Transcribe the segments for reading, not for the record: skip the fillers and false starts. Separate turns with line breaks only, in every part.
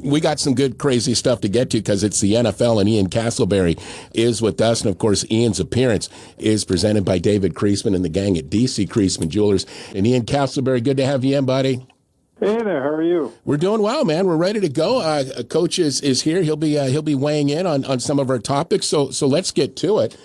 We got some good, crazy stuff to get to because it's the NFL, and Ian Castleberry is with us. And, of course, Ian's appearance is presented by David Creasman and the gang at DC Creasman Jewelers. And Ian Castleberry, good to have you in, buddy.
Hey there, how are you?
We're doing well, man. We're ready to go. Coach is here. He'll be weighing in on some of our topics. So let's get to it.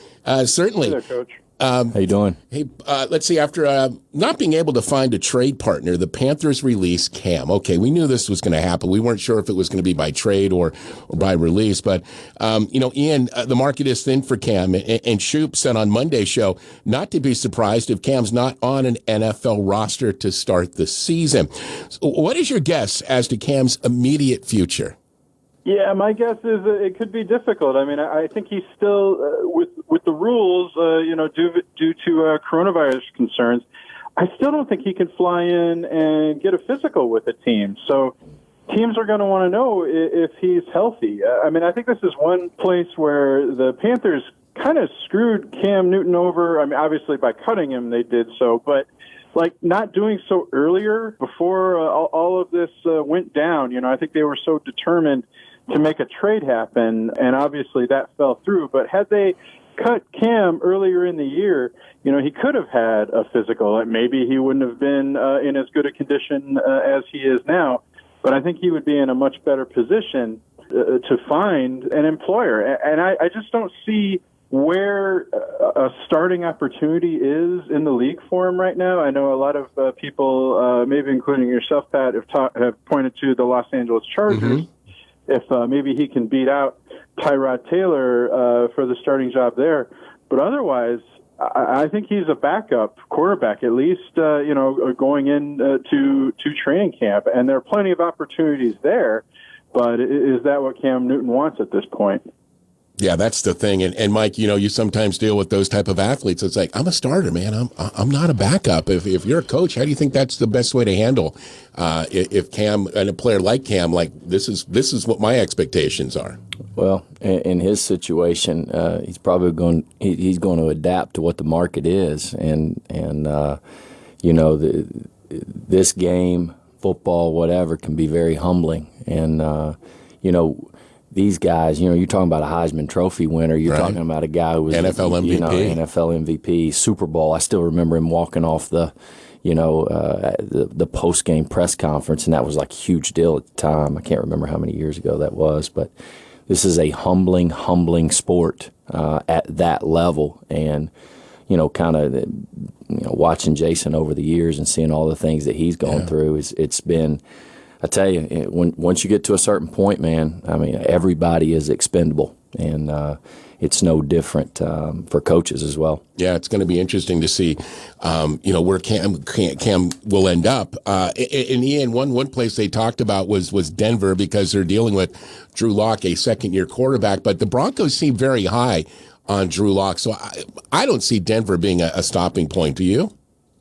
Certainly.
Hey there, Coach.
How you doing?
Hey, let's see. After not being able to find a trade partner, the Panthers released Cam. Okay, we knew this was going to happen. We weren't sure if it was going to be by trade or by release. But, Ian, the market is thin for Cam. And Shoop said on Monday's show not to be surprised if Cam's not on an NFL roster to start the season. So what is your guess as to Cam's immediate future?
Yeah, my guess is it could be difficult. I mean, I think he's still with the rules, due to coronavirus concerns. I still don't think he can fly in and get a physical with a team. So teams are going to want to know if he's healthy. I mean, I think this is one place where the Panthers kind of screwed Cam Newton over. I mean, obviously by cutting him, they did so, but not doing so earlier before all of this went down. I think they were so determined to make a trade happen, and obviously that fell through. But had they cut Cam earlier in the year, he could have had a physical. Maybe he wouldn't have been in as good a condition as he is now, but I think he would be in a much better position to find an employer. And I just don't see where a starting opportunity is in the league for him right now. I know a lot of people, maybe including yourself, Pat, have pointed to the Los Angeles Chargers. Mm-hmm. If maybe he can beat out Tyrod Taylor for the starting job there. But otherwise, I think he's a backup quarterback, at least, going into training camp. And there are plenty of opportunities there. But is that what Cam Newton wants at this point?
Yeah, that's the thing. And Mike, you sometimes deal with those type of athletes. It's like, I'm a starter, man. I'm not a backup. If you're a coach, how do you think that's the best way to handle if Cam and a player like Cam, this is what my expectations are?
Well, in his situation, he's probably he's going to adapt to what the market is, and this game, football, whatever, can be very humbling, and these guys, you're talking about a Heisman Trophy winner. You're talking about a guy who was
NFL MVP,
NFL MVP, Super Bowl. I still remember him walking off the post game press conference, and that was like a huge deal at the time. I can't remember how many years ago that was, but this is a humbling sport at that level, and watching Jason over the years and seeing all the things that he's gone through, it's been. I tell you, once you get to a certain point, man, I mean, everybody is expendable, and it's no different for coaches as well.
Yeah, it's going to be interesting to see, where Cam will end up. And Ian, one place they talked about was Denver because they're dealing with Drew Lock, a second-year quarterback, but the Broncos seem very high on Drew Lock, so I don't see Denver being a stopping point. Do you?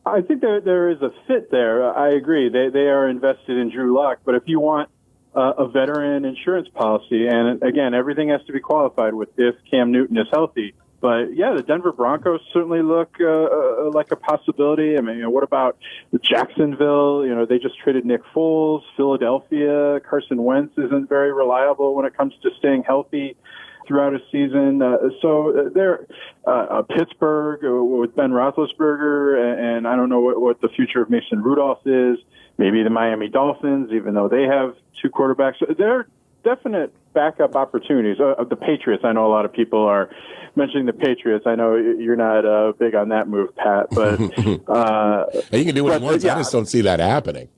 I think there is a fit there. I agree. They are invested in Drew Lock, but if you want a veteran insurance policy, and again, everything has to be qualified with if Cam Newton is healthy. But yeah, the Denver Broncos certainly look like a possibility. I mean, what about Jacksonville? They just traded Nick Foles. Philadelphia, Carson Wentz isn't very reliable when it comes to staying healthy throughout a season. So there, Pittsburgh with Ben Roethlisberger, and I don't know what the future of Mason Rudolph is. Maybe the Miami Dolphins, even though they have two quarterbacks. There are definite backup opportunities. The Patriots, I know a lot of people are mentioning the Patriots. I know you're not big on that move, Pat, but
you can do what you want. I just don't see that happening.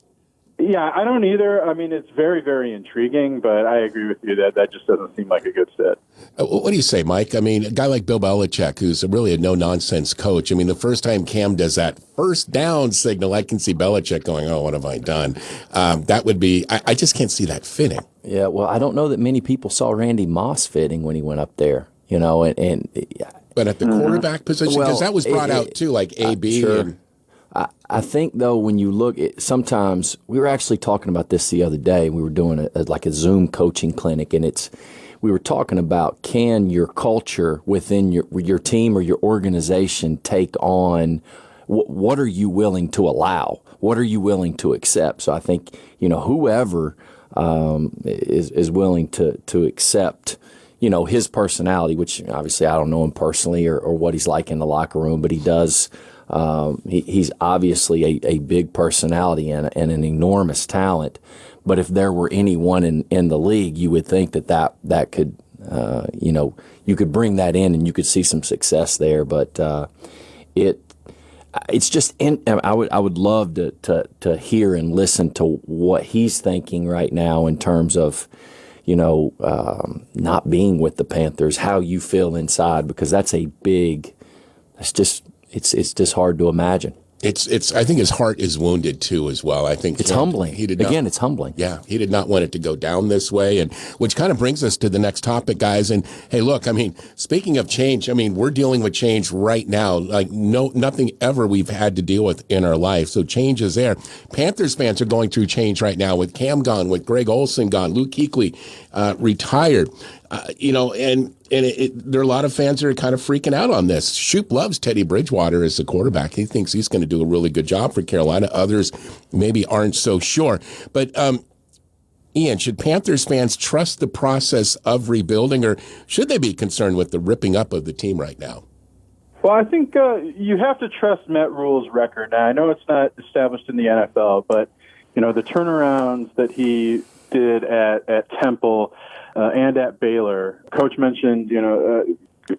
Yeah, I don't either. I mean, it's very, very intriguing, but I agree with you that just doesn't seem like a good fit.
What do you say, Mike? I mean, a guy like Bill Belichick, who's really a no-nonsense coach. I mean, the first time Cam does that first down signal, I can see Belichick going, oh, what have I done? That would be – I just can't see that fitting.
Yeah, well, I don't know that many people saw Randy Moss fitting when he went up there, and
but at the quarterback position, because that was brought out too, like AB.
Sure.
And,
I think, though, when you look at sometimes we were actually talking about this the other day. We were doing a Zoom coaching clinic, and we were talking about, can your culture within your team or your organization take on what are you willing to allow? What are you willing to accept? So I think, whoever is willing to accept, his personality, which obviously I don't know him personally or what he's like in the locker room, but he does. He's obviously a big personality and an enormous talent. But if there were anyone in the league, you would think that could, you could bring that in and you could see some success there. But it's just I would love to hear and listen to what he's thinking right now in terms of, not being with the Panthers, how you feel inside, because that's it's just hard to imagine.
It's. I think his heart is wounded too, as well. I think
it's humbling. It's humbling.
Yeah, he did not want it to go down this way, and which kind of brings us to the next topic, guys. And hey, look, I mean, speaking of change, I mean, we're dealing with change right now, like nothing ever we've had to deal with in our life. So change is there. Panthers fans are going through change right now with Cam gone, with Greg Olsen gone, Luke Kuechly retired. There are a lot of fans that are kind of freaking out on this. Shoop loves Teddy Bridgewater as the quarterback. He thinks he's going to do a really good job for Carolina. Others maybe aren't so sure. But, Ian, should Panthers fans trust the process of rebuilding, or should they be concerned with the ripping up of the team right now?
Well, I think you have to trust Matt Rhule's record. Now, I know it's not established in the NFL, but, the turnarounds that he did at Temple and at Baylor, Coach mentioned,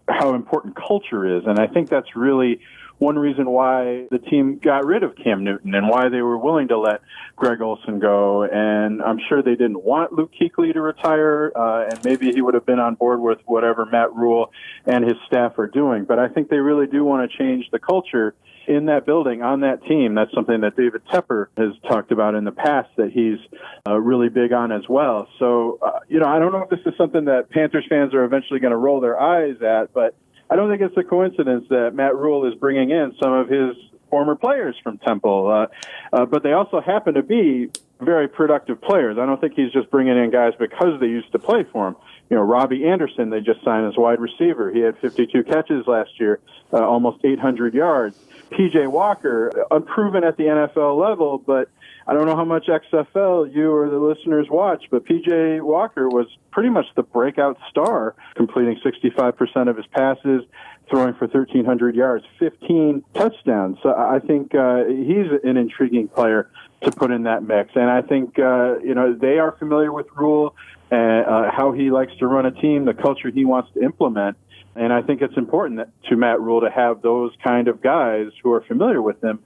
how important culture is. And I think that's really one reason why the team got rid of Cam Newton and why they were willing to let Greg Olsen go. And I'm sure they didn't want Luke Kuechly to retire, and maybe he would have been on board with whatever Matt Rhule and his staff are doing. But I think they really do want to change the culture in that building, on that team. That's something that David Tepper has talked about in the past that he's really big on as well. So, I don't know if this is something that Panthers fans are eventually going to roll their eyes at, but I don't think it's a coincidence that Matt Rhule is bringing in some of his former players from Temple. But they also happen to be very productive players. I don't think he's just bringing in guys because they used to play for him. Robbie Anderson, they just signed as wide receiver. He had 52 catches last year, almost 800 yards. P.J. Walker, unproven at the NFL level, but I don't know how much XFL you or the listeners watch, but P.J. Walker was pretty much the breakout star, completing 65% of his passes, throwing for 1,300 yards, 15 touchdowns. So I think he's an intriguing player to put in that mix. And I think, they are familiar with Rhule and how he likes to run a team, the culture he wants to implement. And I think it's important to Matt Rhule to have those kind of guys who are familiar with him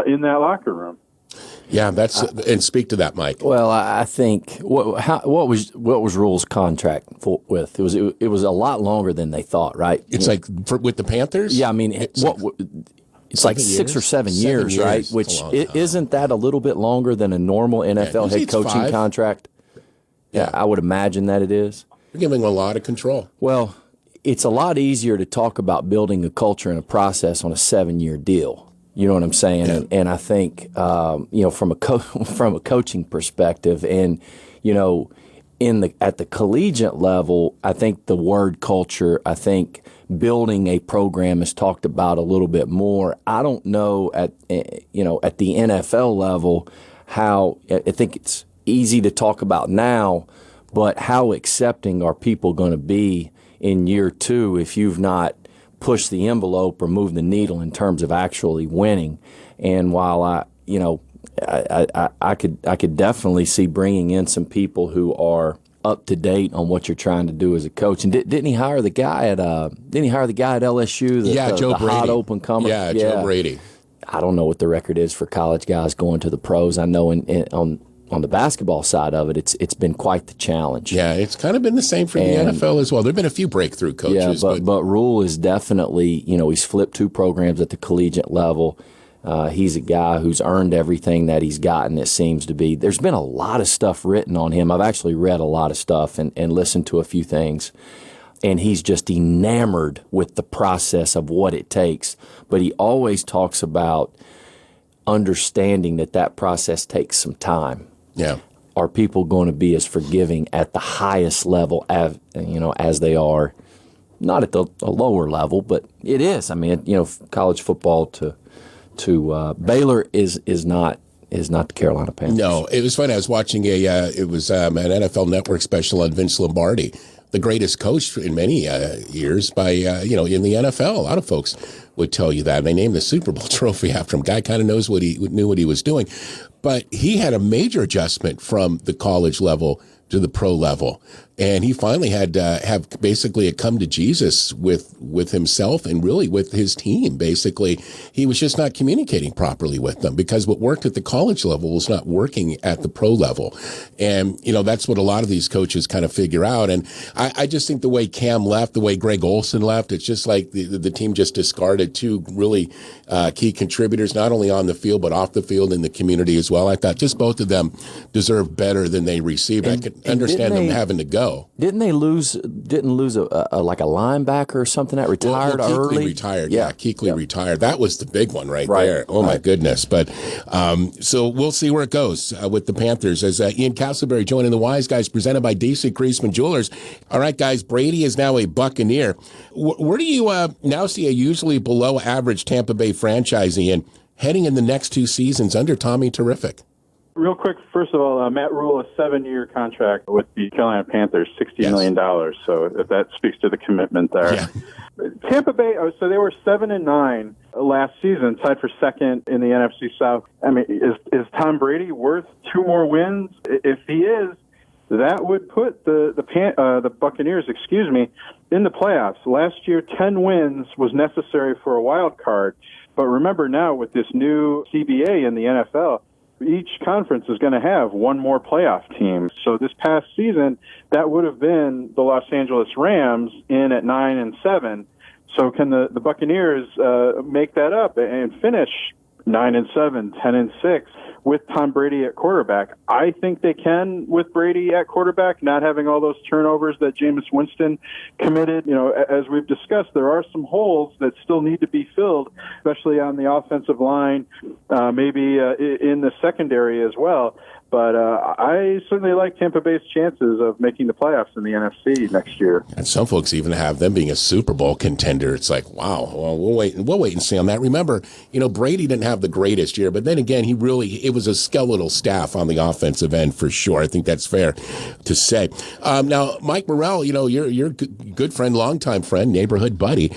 in that locker room.
Yeah, and speak to that, Mike.
Well, I think what was Rhule's contract with? It was a lot longer than they thought, right?
It's with the Panthers.
Yeah, I mean, it's like 6 or 7 years, right? Which isn't that a little bit longer than a normal NFL head coaching contract? Yeah, I would imagine that it is.
You're giving him a lot of control.
Well, it's a lot easier to talk about building a culture and a process on a 7-year deal. You know what I'm saying? Yeah. And I think, from a coaching perspective, and at the collegiate level, I think the word culture, I think building a program is talked about a little bit more. I don't know at the NFL level how. I think it's easy to talk about now, but how accepting are people going to be in year 2 if you've not pushed the envelope or moved the needle in terms of actually winning? And while I could definitely see bringing in some people who are up to date on what you're trying to do as a coach. And didn't he hire the guy at LSU?
Joe
the
Brady.
Hot open comer.
Yeah, Joe Brady.
I don't know what the record is for college guys going to the pros. I know on the basketball side of it, it's been quite the challenge.
Yeah, it's kind of been the same for the NFL as well. There have been a few breakthrough coaches.
Yeah, but Rhule is definitely, he's flipped 2 programs at the collegiate level. He's a guy who's earned everything that he's gotten, it seems to be. There's been a lot of stuff written on him. I've actually read a lot of stuff and listened to a few things. And he's just enamored with the process of what it takes. But he always talks about understanding that process takes some time.
Yeah.
Are people going to be as forgiving at the highest level as they are, not at the lower level, but it is. I mean, college football to Baylor is not is not the Carolina Panthers.
No, it was funny. I was watching an NFL Network special on Vince Lombardi, the greatest coach in many years by, in the NFL. A lot of folks would tell you that. And they named the Super Bowl trophy after him. Guy kind of knew what he was doing. But he had a major adjustment from the college level to the pro level. And he finally had to have basically a come to Jesus with himself and really with his team. Basically, he was just not communicating properly with them because what worked at the college level was not working at the pro level. And, that's what a lot of these coaches kind of figure out. And I just think the way Cam left, the way Greg Olson left, it's just like the team just discarded two really key contributors, not only on the field, but off the field in the community as well. I thought just both of them deserved better than they received. I could understand them having to go.
Didn't they lose a linebacker or something that retired early?
Retired. Yeah, Kuechly retired. That was the big one right there. Oh, my goodness. But so we'll see where it goes with the Panthers as Ian Castleberry joining the Wise Guys presented by DC Creasman Jewelers. All right, guys, Brady is now a Buccaneer. Where do you now see a usually below average Tampa Bay franchise, Ian, heading in the next two seasons under Tommy Terrific?
Real quick, first of all, Matt Rhule, a 7-year contract with the Carolina Panthers, $60 million. So if that speaks to the commitment there. Yeah. Tampa Bay, so they were 7-9 last season, tied for second in the NFC South. I mean, is Tom Brady worth 2 more wins? If he is, that would put the Buccaneers, in the playoffs. Last year, 10 wins was necessary for a wild card. But remember now, with this new CBA in the NFL, each conference is going to have one more playoff team. So this past season, that would have been the Los Angeles Rams in at 9-7. So can the Buccaneers make that up and finish 9-7, 10-6 with Tom Brady at quarterback? I think they can with Brady at quarterback, not having all those turnovers that Jameis Winston committed. As we've discussed, there are some holes that still need to be filled, especially on the offensive line, maybe in the secondary as well. But I certainly like Tampa Bay's chances of making the playoffs in the NFC next year. And
some folks even have them being a Super Bowl contender. It's like, wow, well, we'll wait and see on that. Remember, Brady didn't have the greatest year, but then again, it was a skeletal staff on the offensive end for sure. I think that's fair to say. Now, Mike Morrell, your good friend, longtime friend, neighborhood buddy,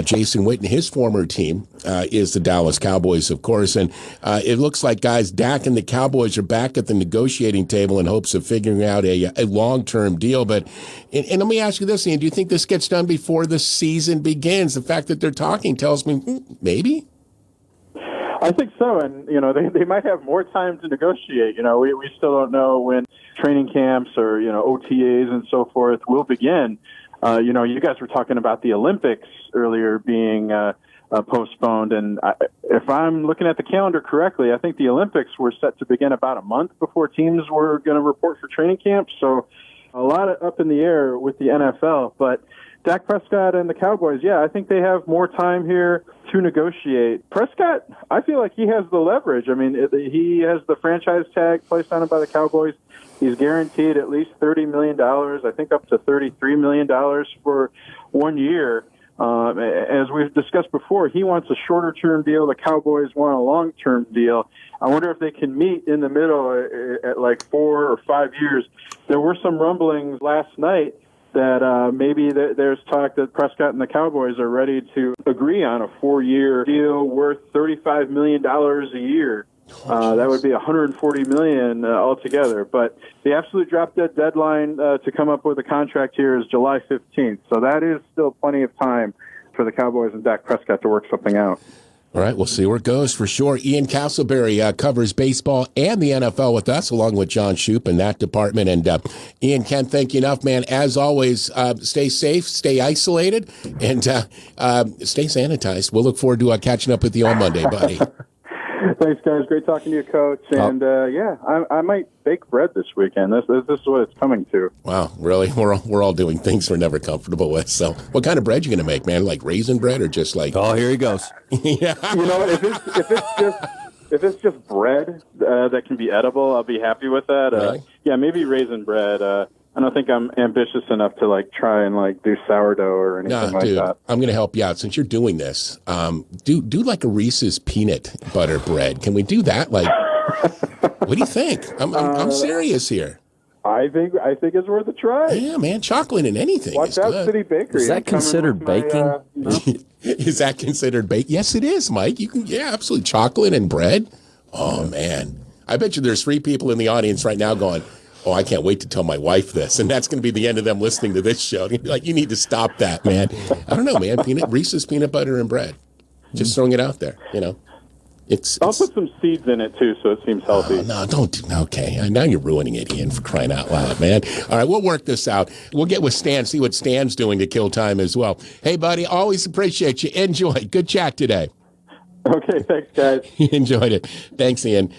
Jason Witten, his former team is the Dallas Cowboys, of course. And it looks like, guys, Dak and the Cowboys are back at the negotiating table in hopes of figuring out a long-term deal. But and let me ask you this, Ian, do you think this gets done before the season begins? The fact that they're talking tells me maybe.
I think so, and they might have more time to negotiate. We still don't know when training camps or OTAs and so forth will begin. You guys were talking about the Olympics earlier being postponed, and if I'm looking at the calendar correctly, I think the Olympics were set to begin about a month before teams were going to report for training camp. So a lot up in the air with the NFL, but Dak Prescott and the Cowboys, I think they have more time here to negotiate. Prescott, I feel like he has the leverage. I mean, he has the franchise tag placed on him by the Cowboys. He's guaranteed at least $30 million, I think up to $33 million for 1 year. As we've discussed before, he wants a shorter-term deal. The Cowboys want a long-term deal. I wonder if they can meet in the middle at like 4 or 5 years. There were some rumblings last night that maybe there's talk that Prescott and the Cowboys are ready to agree on a 4-year deal worth $35 million a year. That would be $140 million altogether. But the absolute drop-dead deadline to come up with a contract here is July 15th. So that is still plenty of time for the Cowboys and Dak Prescott to work something out.
All right, we'll see where it goes for sure. Ian Castleberry covers baseball and the NFL with us, along with John Shoup in that department. And Ian, can't thank you enough, man. As always, stay safe, stay isolated, and stay sanitized. We'll look forward to catching up with you on Monday, buddy.
Thanks, guys. Great talking to you, Coach. And, I might bake bread this weekend. This is what it's coming to.
Wow, really? We're all doing things we're never comfortable with. So what kind of bread you going to make, man? Like raisin bread or just like...
Oh, here he goes.
Yeah. If it's just bread that can be edible, I'll be happy with that.
Really?
Yeah, maybe raisin bread. I don't think I'm ambitious enough to try and do sourdough or anything like that.
I'm going to help you out since you're doing this. Do like a Reese's peanut butter bread. Can we do that? What do you think? I'm serious here.
I think it's worth a try.
Yeah, man, chocolate in anything
Watch
is
out,
good.
City Bakery.
Is that considered baking?
Is that considered bake? Yes, it is, Mike. You can, yeah, absolutely. Chocolate and bread. Oh man, I bet you there's 3 people in the audience right now going, "Oh, I can't wait to tell my wife this," and that's going to be the end of them listening to this show. Like, you need to stop that, man. I don't know, man. Reese's peanut butter and bread. Just throwing it out there, you know.
I'll put some seeds in it too, so it seems healthy.
No, don't do. Okay, now you're ruining it, Ian, for crying out loud, man. All right, we'll work this out. We'll get with Stan, see what Stan's doing to kill time as well. Hey, buddy, always appreciate you. Enjoy. Good chat today.
Okay, thanks, guys.
Enjoyed it. Thanks, Ian.